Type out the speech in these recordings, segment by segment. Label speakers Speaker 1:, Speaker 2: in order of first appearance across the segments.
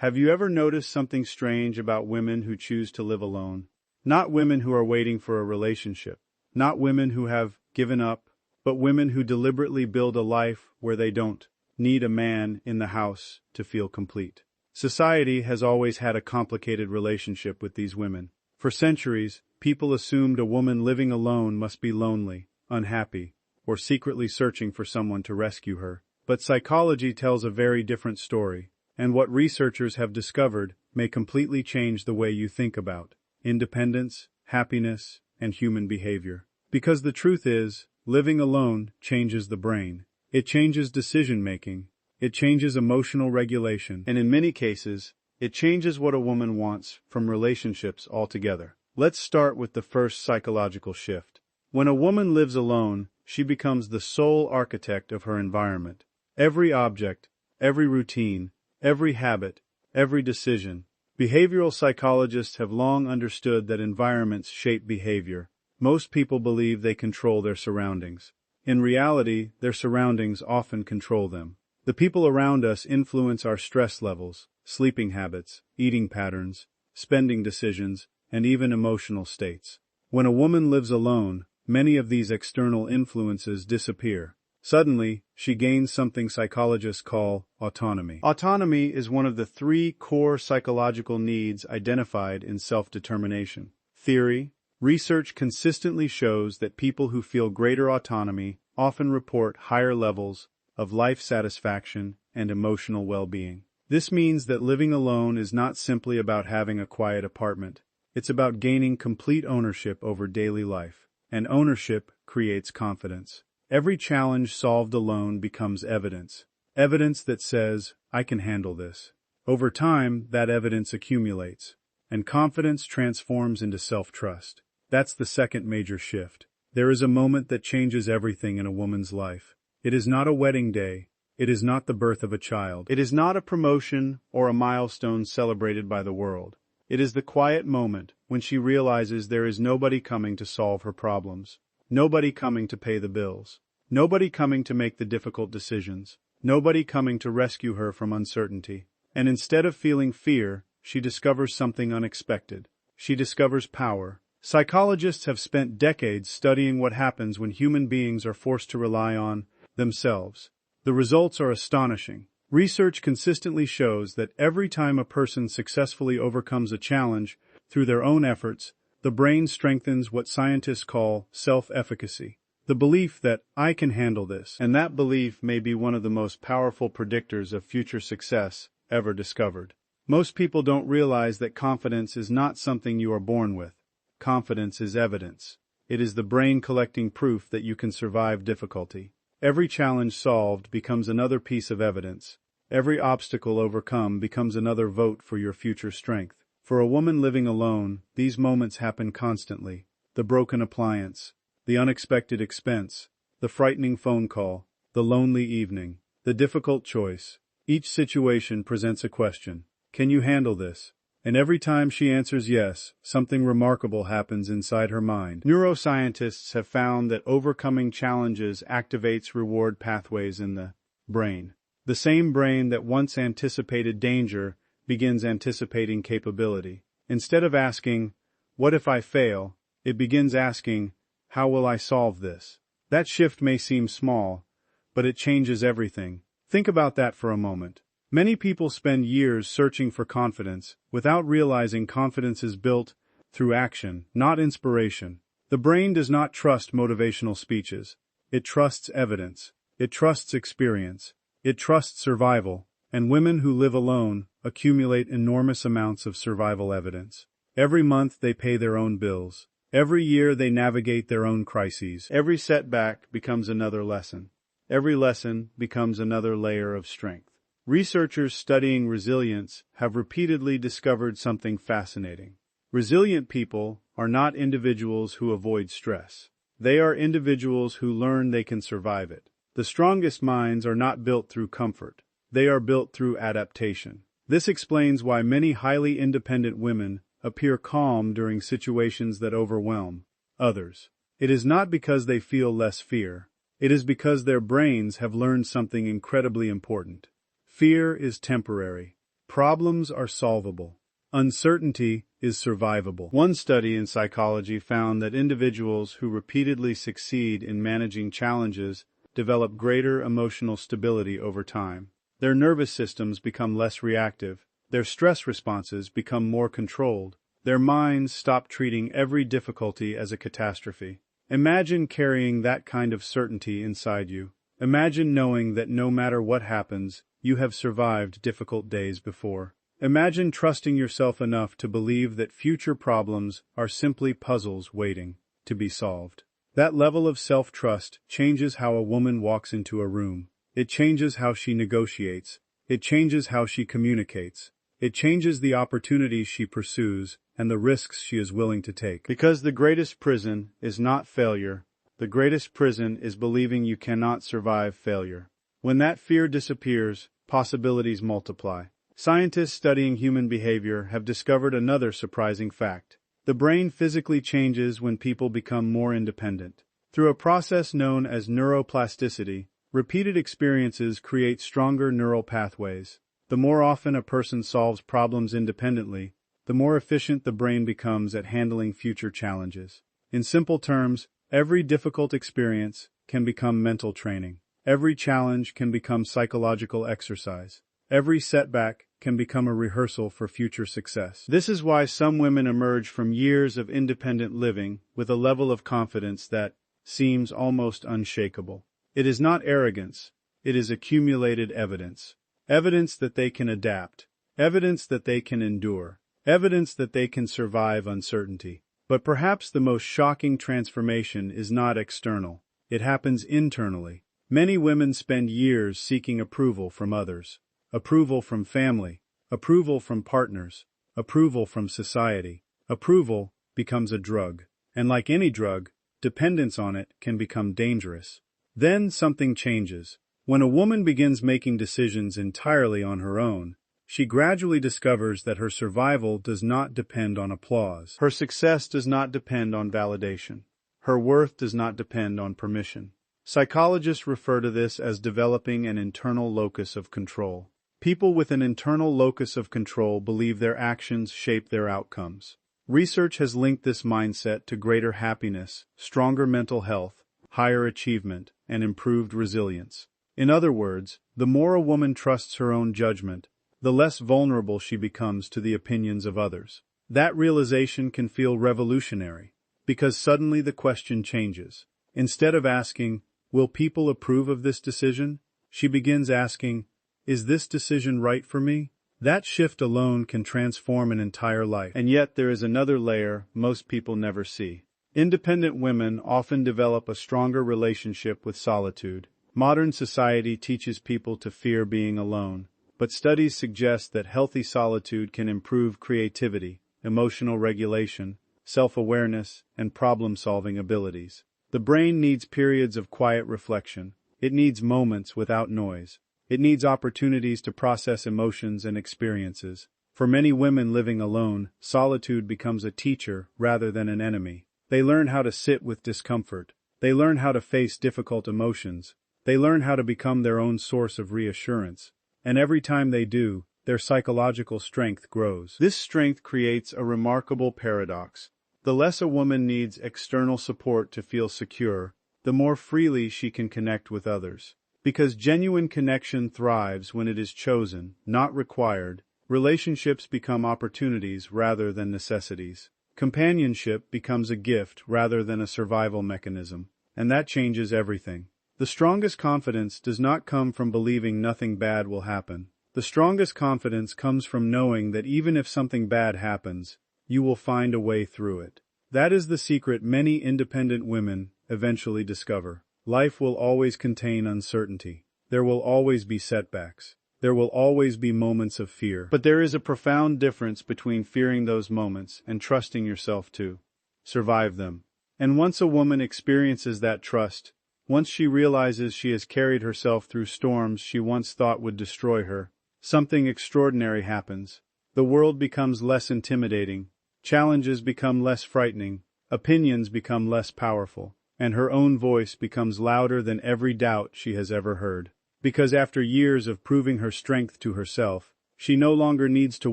Speaker 1: Have you ever noticed something strange about women who choose to live alone? Not women who are waiting for a relationship, not women who have given up, but women who deliberately build a life where they don't need a man in the house to feel complete. Society has always had a complicated relationship with these women. For centuries, people assumed a woman living alone must be lonely, unhappy, or secretly searching for someone to rescue her. But psychology tells a very different story, and what researchers have discovered may completely change the way you think about independence, happiness, and human behavior. Because the truth is, living alone changes the brain. It changes decision-making, it changes emotional regulation, and in many cases, it changes what a woman wants from relationships altogether. Let's start with the first psychological shift. When a woman lives alone, she becomes the sole architect of her environment. Every object, every routine, every habit, every decision. Behavioral psychologists have long understood that environments shape behavior. Most people believe they control their surroundings. In reality, their surroundings often control them. The people around us influence our stress levels, sleeping habits, eating patterns, spending decisions, and even emotional states. When a woman lives alone, many of these external influences disappear. Suddenly, she gains something psychologists call autonomy. Autonomy is one of the 3 core psychological needs identified in self-determination theory. Research consistently shows that people who feel greater autonomy often report higher levels of life satisfaction and emotional well-being. This means that living alone is not simply about having a quiet apartment. It's about gaining complete ownership over daily life. And ownership creates confidence. Every challenge solved alone becomes evidence. Evidence that says, I can handle this. Over time, that evidence accumulates, and confidence transforms into self-trust. That's the second major shift. There is a moment that changes everything in a woman's life. It is not a wedding day. It is not the birth of a child. It is not a promotion or a milestone celebrated by the world. It is the quiet moment when she realizes there is nobody coming to solve her problems. Nobody coming to pay the bills. Nobody coming to make the difficult decisions. Nobody coming to rescue her from uncertainty. And instead of feeling fear, she discovers something unexpected. She discovers power. Psychologists have spent decades studying what happens when human beings are forced to rely on themselves. The results are astonishing. Research consistently shows that every time a person successfully overcomes a challenge through their own efforts, the brain strengthens what scientists call self-efficacy. The belief that I can handle this, and that belief may be one of the most powerful predictors of future success ever discovered. Most people don't realize that confidence is not something you are born with. Confidence is evidence. It is the brain collecting proof that you can survive difficulty. Every challenge solved becomes another piece of evidence. Every obstacle overcome becomes another vote for your future strength. For a woman living alone, these moments happen constantly. The broken appliance, the unexpected expense, the frightening phone call, the lonely evening, the difficult choice. Each situation presents a question. Can you handle this? And every time she answers yes, something remarkable happens inside her mind. Neuroscientists have found that overcoming challenges activates reward pathways in the brain. The same brain that once anticipated danger begins anticipating capability. Instead of asking, what if I fail, it begins asking, how will I solve this? That shift may seem small, but it changes everything. Think about that for a moment. Many people spend years searching for confidence without realizing confidence is built through action, not inspiration. The brain does not trust motivational speeches. It trusts evidence. It trusts experience. It trusts survival. And women who live alone accumulate enormous amounts of survival evidence. Every month they pay their own bills. Every year they navigate their own crises. Every setback becomes another lesson. Every lesson becomes another layer of strength. Researchers studying resilience have repeatedly discovered something fascinating. Resilient people are not individuals who avoid stress. They are individuals who learn they can survive it. The strongest minds are not built through comfort. They are built through adaptation. This explains why many highly independent women appear calm during situations that overwhelm others. It is not because they feel less fear. It is because their brains have learned something incredibly important. Fear is temporary. Problems are solvable. Uncertainty is survivable. One study in psychology found that individuals who repeatedly succeed in managing challenges develop greater emotional stability over time. Their nervous systems become less reactive, their stress responses become more controlled, their minds stop treating every difficulty as a catastrophe. Imagine carrying that kind of certainty inside you. Imagine knowing that no matter what happens, you have survived difficult days before. Imagine trusting yourself enough to believe that future problems are simply puzzles waiting to be solved. That level of self-trust changes how a woman walks into a room. It changes how she negotiates. It changes how she communicates. It changes the opportunities she pursues and the risks she is willing to take. Because the greatest prison is not failure. The greatest prison is believing you cannot survive failure. When that fear disappears, possibilities multiply. Scientists studying human behavior have discovered another surprising fact. The brain physically changes when people become more independent. Through a process known as neuroplasticity, repeated experiences create stronger neural pathways. The more often a person solves problems independently, the more efficient the brain becomes at handling future challenges. In simple terms, every difficult experience can become mental training. Every challenge can become psychological exercise. Every setback can become a rehearsal for future success. This is why some women emerge from years of independent living with a level of confidence that seems almost unshakable. It is not arrogance, it is accumulated evidence. Evidence that they can adapt. Evidence that they can endure. Evidence that they can survive uncertainty. But perhaps the most shocking transformation is not external. It happens internally. Many women spend years seeking approval from others. Approval from family, approval from partners, approval from society. Approval becomes a drug, and like any drug, dependence on it can become dangerous. Then something changes. When a woman begins making decisions entirely on her own, she gradually discovers that her survival does not depend on applause. Her success does not depend on validation. Her worth does not depend on permission. Psychologists refer to this as developing an internal locus of control. People with an internal locus of control believe their actions shape their outcomes. Research has linked this mindset to greater happiness, stronger mental health, higher achievement, and improved resilience. In other words, the more a woman trusts her own judgment, the less vulnerable she becomes to the opinions of others. That realization can feel revolutionary, because suddenly the question changes. Instead of asking, "Will people approve of this decision?" she begins asking, "Is this decision right for me?" That shift alone can transform an entire life. And yet there is another layer most people never see. Independent women often develop a stronger relationship with solitude. Modern society teaches people to fear being alone, but studies suggest that healthy solitude can improve creativity, emotional regulation, self-awareness, and problem-solving abilities. The brain needs periods of quiet reflection. It needs moments without noise. It needs opportunities to process emotions and experiences. For many women living alone, solitude becomes a teacher rather than an enemy. They learn how to sit with discomfort. They learn how to face difficult emotions. They learn how to become their own source of reassurance. And every time they do, their psychological strength grows. This strength creates a remarkable paradox. The less a woman needs external support to feel secure, the more freely she can connect with others. Because genuine connection thrives when it is chosen, not required, relationships become opportunities rather than necessities. Companionship becomes a gift rather than a survival mechanism, and that changes everything. The strongest confidence does not come from believing nothing bad will happen. The strongest confidence comes from knowing that even if something bad happens, you will find a way through it. That is the secret many independent women eventually discover. Life will always contain uncertainty. There will always be setbacks. There will always be moments of fear. But there is a profound difference between fearing those moments and trusting yourself to survive them. And once a woman experiences that trust, once she realizes she has carried herself through storms she once thought would destroy her, something extraordinary happens. The world becomes less intimidating, challenges become less frightening, opinions become less powerful, and her own voice becomes louder than every doubt she has ever heard. Because after years of proving her strength to herself, She no longer needs to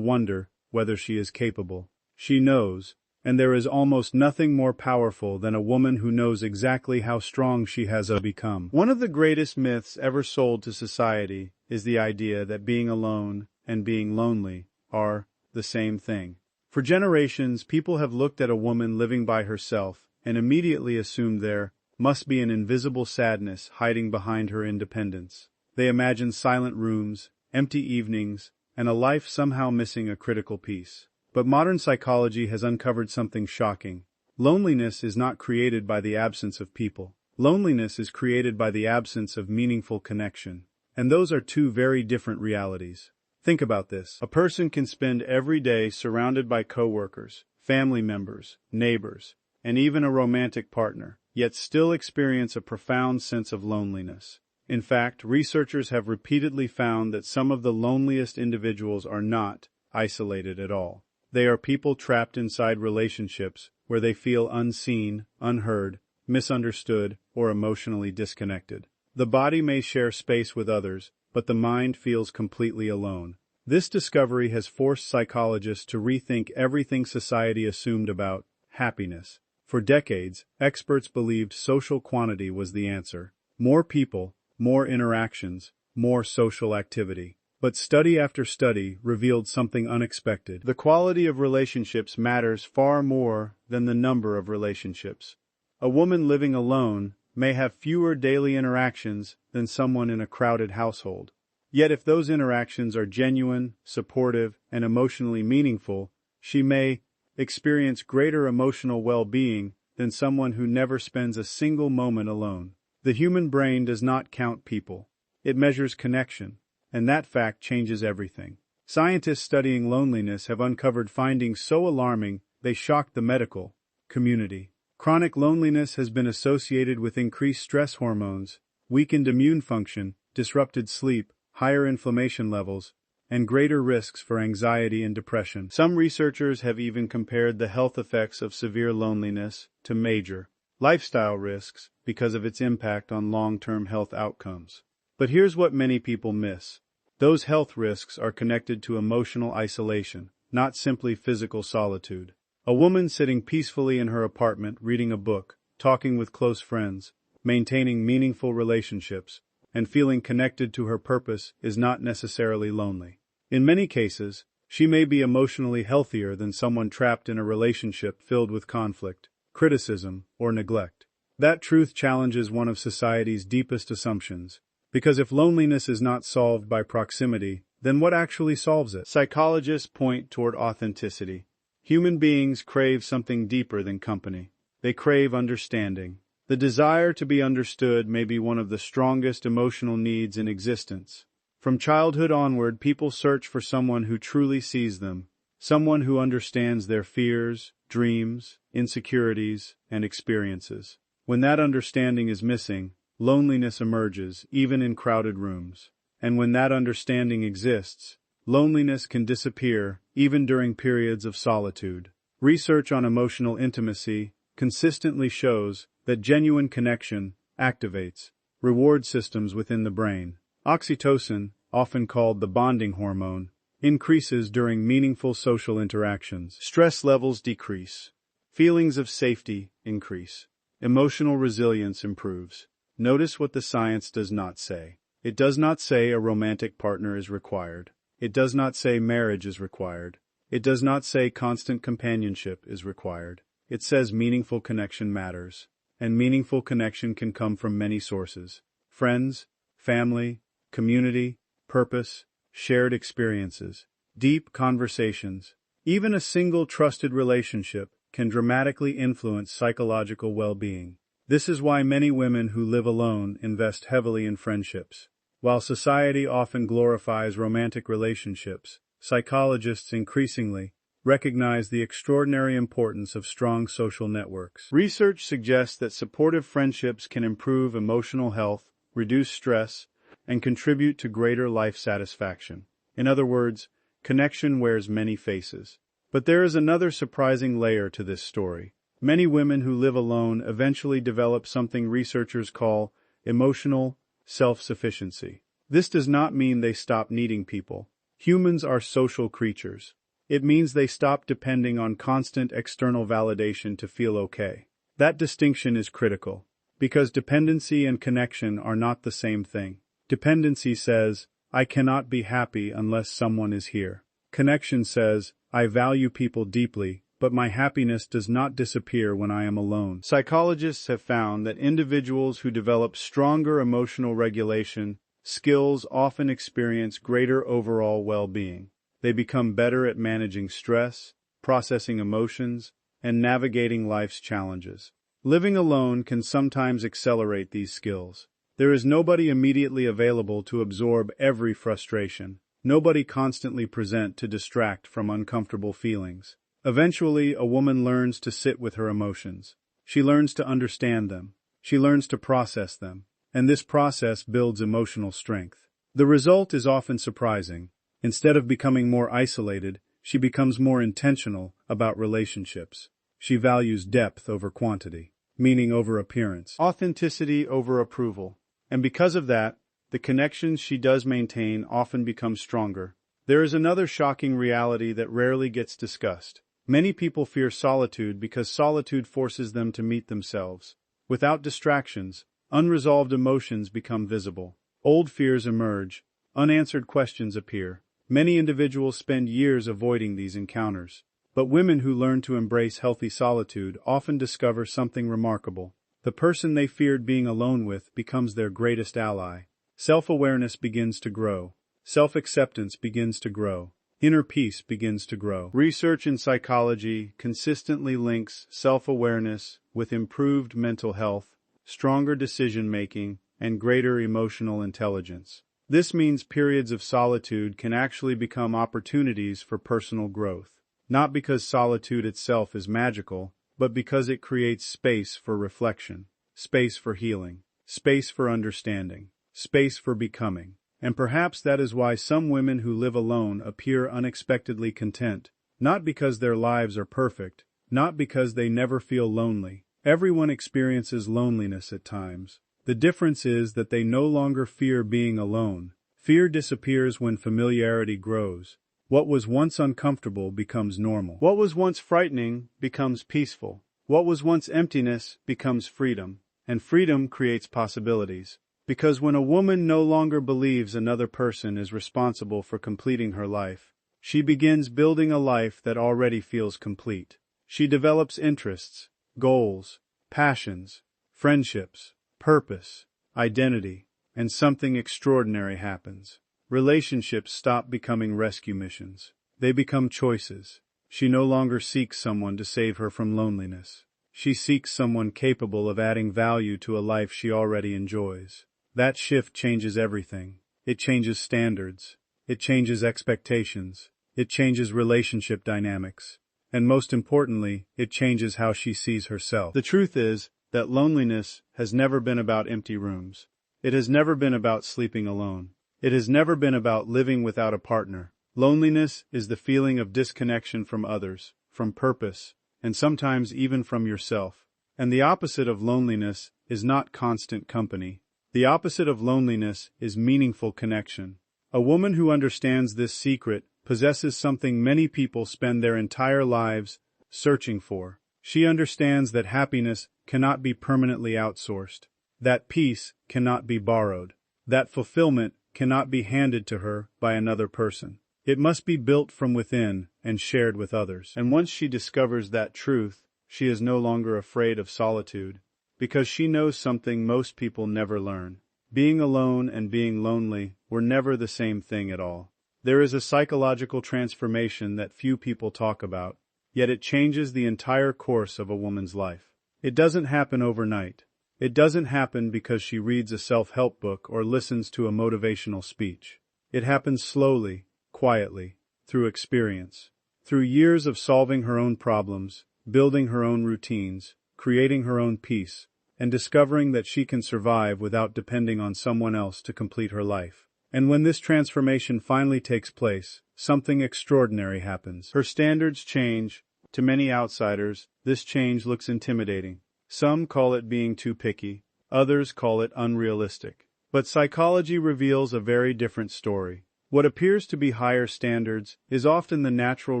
Speaker 1: wonder whether she is capable. She knows, and there is almost nothing more powerful than a woman who knows exactly how strong she has become. One of the greatest myths ever sold to society is the idea that being alone and being lonely are the same thing. For generations, people have looked at a woman living by herself and immediately assumed there must be an invisible sadness hiding behind her independence. They imagine silent rooms, empty evenings, and a life somehow missing a critical piece. But modern psychology has uncovered something shocking. Loneliness is not created by the absence of people. Loneliness is created by the absence of meaningful connection. And those are two very different realities. Think about this. A person can spend every day surrounded by coworkers, family members, neighbors, and even a romantic partner, yet still experience a profound sense of loneliness. In fact, researchers have repeatedly found that some of the loneliest individuals are not isolated at all. They are people trapped inside relationships where they feel unseen, unheard, misunderstood, or emotionally disconnected. The body may share space with others, but the mind feels completely alone. This discovery has forced psychologists to rethink everything society assumed about happiness. For decades, experts believed social quantity was the answer. More people, more interactions, more social activity. But study after study revealed something unexpected. The quality of relationships matters far more than the number of relationships. A woman living alone may have fewer daily interactions than someone in a crowded household. Yet if those interactions are genuine, supportive, and emotionally meaningful, she may experience greater emotional well-being than someone who never spends a single moment alone. The human brain does not count people. It measures connection, and that fact changes everything. Scientists studying loneliness have uncovered findings so alarming they shocked the medical community. Chronic loneliness has been associated with increased stress hormones, weakened immune function, disrupted sleep, higher inflammation levels, and greater risks for anxiety and depression. Some researchers have even compared the health effects of severe loneliness to major lifestyle risks because of its impact on long-term health outcomes. But here's what many people miss. Those health risks are connected to emotional isolation, not simply physical solitude. A woman sitting peacefully in her apartment reading a book, talking with close friends, maintaining meaningful relationships, and feeling connected to her purpose is not necessarily lonely. In many cases, she may be emotionally healthier than someone trapped in a relationship filled with conflict, criticism, or neglect. That truth challenges one of society's deepest assumptions. Because if loneliness is not solved by proximity, then what actually solves it? Psychologists point toward authenticity. Human beings crave something deeper than company. They crave understanding. The desire to be understood may be one of the strongest emotional needs in existence. From childhood onward, people search for someone who truly sees them, someone who understands their fears, dreams, insecurities, and experiences. When that understanding is missing, loneliness emerges, even in crowded rooms. And when that understanding exists, loneliness can disappear, even during periods of solitude. Research on emotional intimacy consistently shows that genuine connection activates reward systems within the brain. Oxytocin, often called the bonding hormone, increases during meaningful social interactions. Stress levels decrease. Feelings of safety increase. Emotional resilience improves. Notice what the science does not say. It does not say a romantic partner is required. It does not say marriage is required. It does not say constant companionship is required. It says meaningful connection matters. And meaningful connection can come from many sources. Friends, family, community, purpose, shared experiences, deep conversations. Even a single trusted relationship can dramatically influence psychological well-being. This is why many women who live alone invest heavily in friendships. While society often glorifies romantic relationships, psychologists increasingly recognize the extraordinary importance of strong social networks. Research suggests that supportive friendships can improve emotional health, reduce stress, and contribute to greater life satisfaction. In other words, connection wears many faces. But there is another surprising layer to this story. Many women who live alone eventually develop something researchers call emotional self-sufficiency. This does not mean they stop needing people. Humans are social creatures. It means they stop depending on constant external validation to feel okay. That distinction is critical, because dependency and connection are not the same thing. Dependency says, I cannot be happy unless someone is here. Connection says, I value people deeply, but my happiness does not disappear when I am alone. Psychologists have found that individuals who develop stronger emotional regulation skills often experience greater overall well-being. They become better at managing stress, processing emotions, and navigating life's challenges. Living alone can sometimes accelerate these skills. There is nobody immediately available to absorb every frustration, nobody constantly present to distract from uncomfortable feelings. Eventually, a woman learns to sit with her emotions. She learns to understand them. She learns to process them. And this process builds emotional strength. The result is often surprising. Instead of becoming more isolated, she becomes more intentional about relationships. She values depth over quantity, meaning over appearance, authenticity over approval. And because of that, the connections she does maintain often become stronger. There is another shocking reality that rarely gets discussed. Many people fear solitude because solitude forces them to meet themselves. Without distractions, unresolved emotions become visible. Old fears emerge. Unanswered questions appear. Many individuals spend years avoiding these encounters. But women who learn to embrace healthy solitude often discover something remarkable. The person they feared being alone with becomes their greatest ally. Self-awareness begins to grow. Self-acceptance begins to grow. Inner peace begins to grow. Research in psychology consistently links self-awareness with improved mental health, stronger decision-making, and greater emotional intelligence. This means periods of solitude can actually become opportunities for personal growth. Not because solitude itself is magical, but because it creates space for reflection, space for healing, space for understanding, space for becoming. And perhaps that is why some women who live alone appear unexpectedly content, not because their lives are perfect, not because they never feel lonely. Everyone experiences loneliness at times. The difference is that they no longer fear being alone. Fear disappears when familiarity grows. What was once uncomfortable becomes normal. What was once frightening becomes peaceful. What was once emptiness becomes freedom. And freedom creates possibilities. Because when a woman no longer believes another person is responsible for completing her life, she begins building a life that already feels complete. She develops interests, goals, passions, friendships, purpose, identity, and something extraordinary happens. Relationships stop becoming rescue missions. They become choices. She no longer seeks someone to save her from loneliness. She seeks someone capable of adding value to a life she already enjoys. That shift changes everything. It changes standards. It changes expectations. It changes relationship dynamics. And most importantly, it changes how she sees herself. The truth is that loneliness has never been about empty rooms. It has never been about sleeping alone. It has never been about living without a partner. Loneliness is the feeling of disconnection from others, from purpose, and sometimes even from yourself. And the opposite of loneliness is not constant company. The opposite of loneliness is meaningful connection. A woman who understands this secret possesses something many people spend their entire lives searching for. She understands that happiness cannot be permanently outsourced, that peace cannot be borrowed, that fulfillment cannot be handed to her by another person. It must be built from within and shared with others. And once she discovers that truth, she is no longer afraid of solitude, because she knows something most people never learn. Being alone and being lonely were never the same thing at all. There is a psychological transformation that few people talk about, yet it changes the entire course of a woman's life. It doesn't happen overnight. It doesn't happen because she reads a self-help book or listens to a motivational speech. It happens slowly, quietly, through experience. Through years of solving her own problems, building her own routines, creating her own peace, and discovering that she can survive without depending on someone else to complete her life. And when this transformation finally takes place, something extraordinary happens. Her standards change. To many outsiders, this change looks intimidating. Some call it being too picky, others call it unrealistic. But psychology reveals a very different story. What appears to be higher standards is often the natural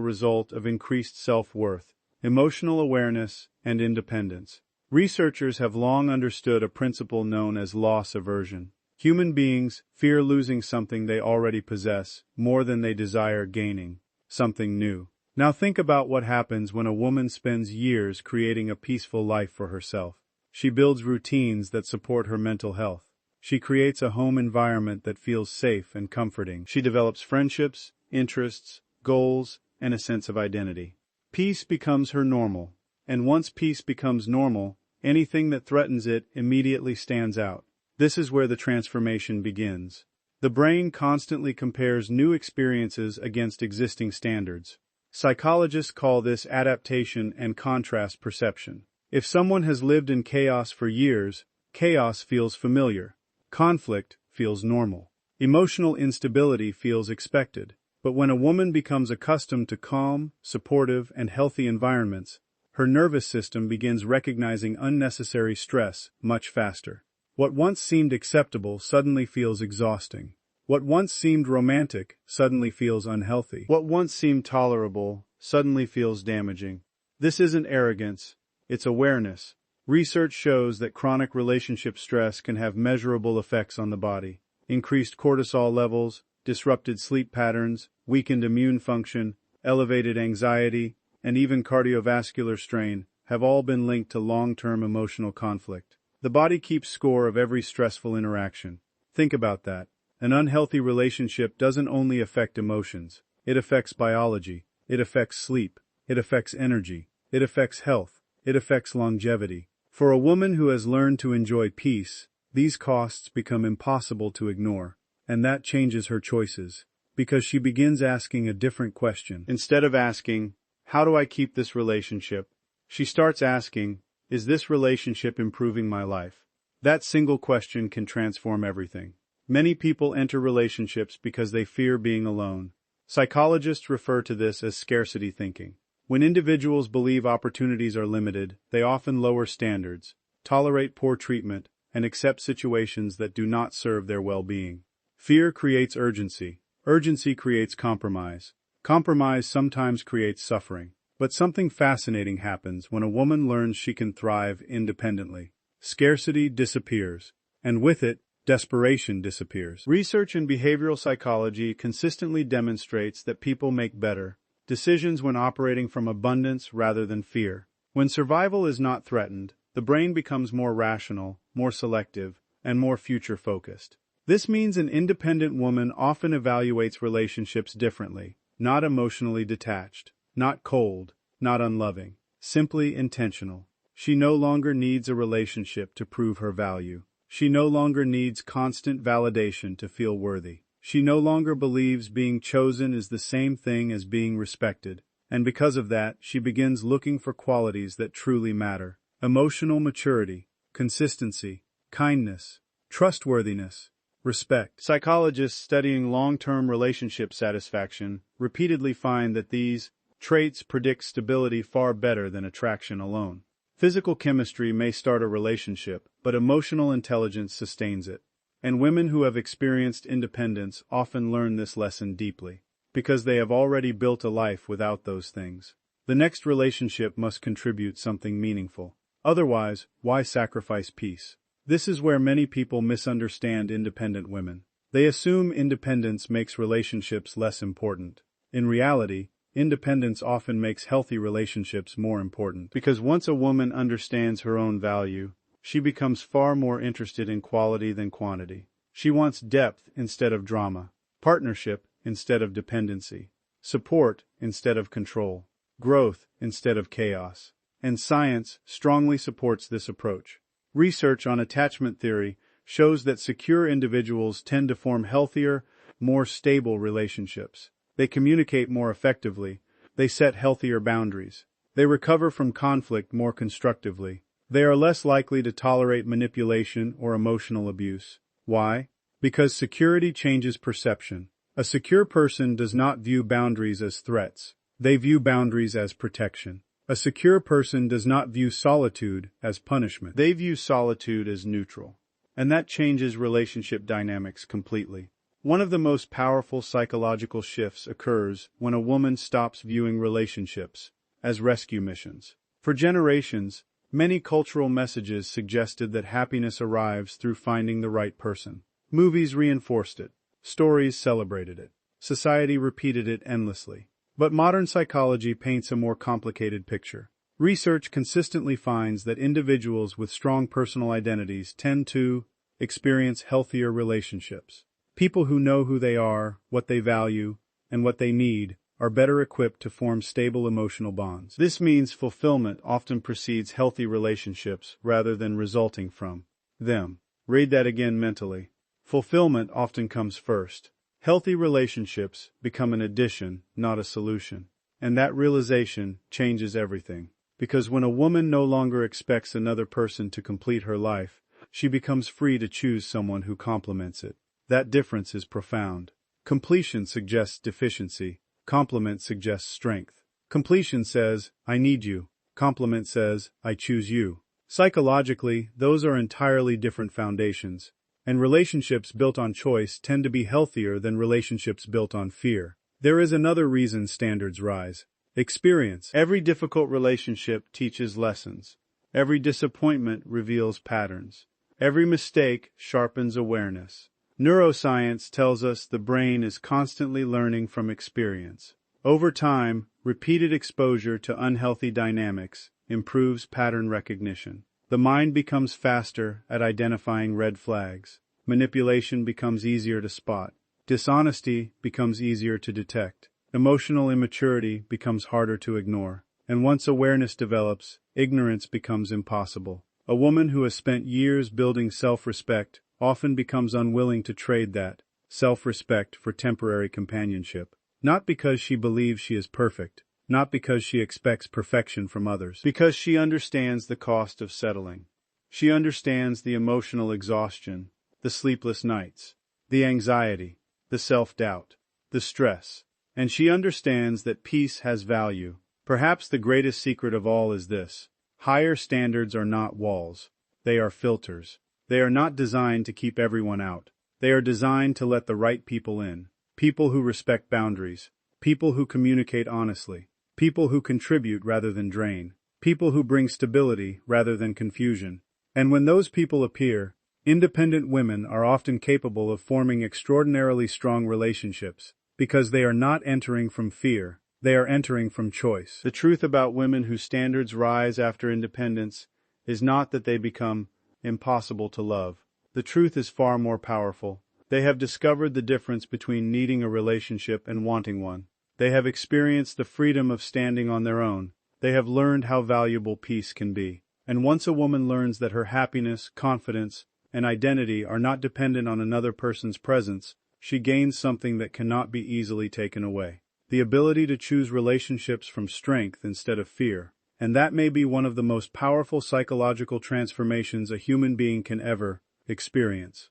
Speaker 1: result of increased self-worth, emotional awareness, and independence. Researchers have long understood a principle known as loss aversion. Human beings fear losing something they already possess more than they desire gaining something new. Now think about what happens when a woman spends years creating a peaceful life for herself. She builds routines that support her mental health. She creates a home environment that feels safe and comforting. She develops friendships, interests, goals, and a sense of identity. Peace becomes her normal. And once peace becomes normal, anything that threatens it immediately stands out. This is where the transformation begins. The brain constantly compares new experiences against existing standards. Psychologists call this adaptation and contrast perception. If someone has lived in chaos for years, chaos feels familiar. Conflict feels normal. Emotional instability feels expected. But when a woman becomes accustomed to calm, supportive, and healthy environments, her nervous system begins recognizing unnecessary stress much faster. What once seemed acceptable suddenly feels exhausting. What once seemed romantic suddenly feels unhealthy. What once seemed tolerable suddenly feels damaging. This isn't arrogance, it's awareness. Research shows that chronic relationship stress can have measurable effects on the body. Increased cortisol levels, disrupted sleep patterns, weakened immune function, elevated anxiety, and even cardiovascular strain have all been linked to long-term emotional conflict. The body keeps score of every stressful interaction. Think about that. An unhealthy relationship doesn't only affect emotions. It affects biology. It affects sleep. It affects energy. It affects health. It affects longevity. For a woman who has learned to enjoy peace, these costs become impossible to ignore. And that changes her choices, because she begins asking a different question. Instead of asking, "How do I keep this relationship?" she starts asking, "Is this relationship improving my life?" That single question can transform everything. Many people enter relationships because they fear being alone. Psychologists refer to this as scarcity thinking. When individuals believe opportunities are limited, they often lower standards, tolerate poor treatment, and accept situations that do not serve their well-being. Fear creates urgency. Urgency creates compromise. Compromise sometimes creates suffering. But something fascinating happens when a woman learns she can thrive independently. Scarcity disappears, and with it, desperation disappears. Research in behavioral psychology consistently demonstrates that people make better decisions when operating from abundance rather than fear. When survival is not threatened, the brain becomes more rational, more selective, and more future-focused. This means an independent woman often evaluates relationships differently, not emotionally detached, not cold, not unloving, simply intentional. She no longer needs a relationship to prove her value. She no longer needs constant validation to feel worthy. She no longer believes being chosen is the same thing as being respected. And because of that, she begins looking for qualities that truly matter. Emotional maturity, consistency, kindness, trustworthiness, respect. Psychologists studying long-term relationship satisfaction repeatedly find that these traits predict stability far better than attraction alone. Physical chemistry may start a relationship, but emotional intelligence sustains it. And women who have experienced independence often learn this lesson deeply, because they have already built a life without those things. The next relationship must contribute something meaningful. Otherwise, why sacrifice peace? This is where many people misunderstand independent women. They assume independence makes relationships less important. In reality, independence often makes healthy relationships more important. Because once a woman understands her own value, she becomes far more interested in quality than quantity. She wants depth instead of drama, partnership instead of dependency, support instead of control, growth instead of chaos. And science strongly supports this approach. Research on attachment theory shows that secure individuals tend to form healthier, more stable relationships. They communicate more effectively. They set healthier boundaries. They recover from conflict more constructively. They are less likely to tolerate manipulation or emotional abuse. Why? Because security changes perception. A secure person does not view boundaries as threats. They view boundaries as protection. A secure person does not view solitude as punishment. They view solitude as neutral. And that changes relationship dynamics completely. One of the most powerful psychological shifts occurs when a woman stops viewing relationships as rescue missions. For generations, many cultural messages suggested that happiness arrives through finding the right person. Movies reinforced it. Stories celebrated it. Society repeated it endlessly. But modern psychology paints a more complicated picture. Research consistently finds that individuals with strong personal identities tend to experience healthier relationships. People who know who they are, what they value, and what they need are better equipped to form stable emotional bonds. This means fulfillment often precedes healthy relationships rather than resulting from them. Read that again mentally. Fulfillment often comes first. Healthy relationships become an addition, not a solution. And that realization changes everything. Because when a woman no longer expects another person to complete her life, she becomes free to choose someone who complements it. That difference is profound. Completion suggests deficiency. Complement suggests strength. Completion says, I need you. Complement says, I choose you. Psychologically, those are entirely different foundations. And relationships built on choice tend to be healthier than relationships built on fear. There is another reason standards rise. Experience. Every difficult relationship teaches lessons. Every disappointment reveals patterns. Every mistake sharpens awareness. Neuroscience tells us the brain is constantly learning from experience. Over time, repeated exposure to unhealthy dynamics improves pattern recognition. The mind becomes faster at identifying red flags. Manipulation becomes easier to spot. Dishonesty becomes easier to detect. Emotional immaturity becomes harder to ignore. And once awareness develops, ignorance becomes impossible. A woman who has spent years building self-respect often becomes unwilling to trade that self-respect for temporary companionship. Not because she believes she is perfect, not because she expects perfection from others, because she understands the cost of settling. She understands the emotional exhaustion, the sleepless nights, the anxiety, the self-doubt, the stress, and she understands that peace has value. Perhaps the greatest secret of all is this: higher standards are not walls, they are filters. They are not designed to keep everyone out. They are designed to let the right people in. People who respect boundaries. People who communicate honestly. People who contribute rather than drain. People who bring stability rather than confusion. And when those people appear, independent women are often capable of forming extraordinarily strong relationships, because they are not entering from fear, they are entering from choice. The truth about women whose standards rise after independence is not that they become impossible to love. The truth is far more powerful. They have discovered the difference between needing a relationship and wanting one. They have experienced the freedom of standing on their own. They have learned how valuable peace can be. And once a woman learns that her happiness, confidence, and identity are not dependent on another person's presence, she gains something that cannot be easily taken away: the ability to choose relationships from strength instead of fear. And that may be one of the most powerful psychological transformations a human being can ever experience.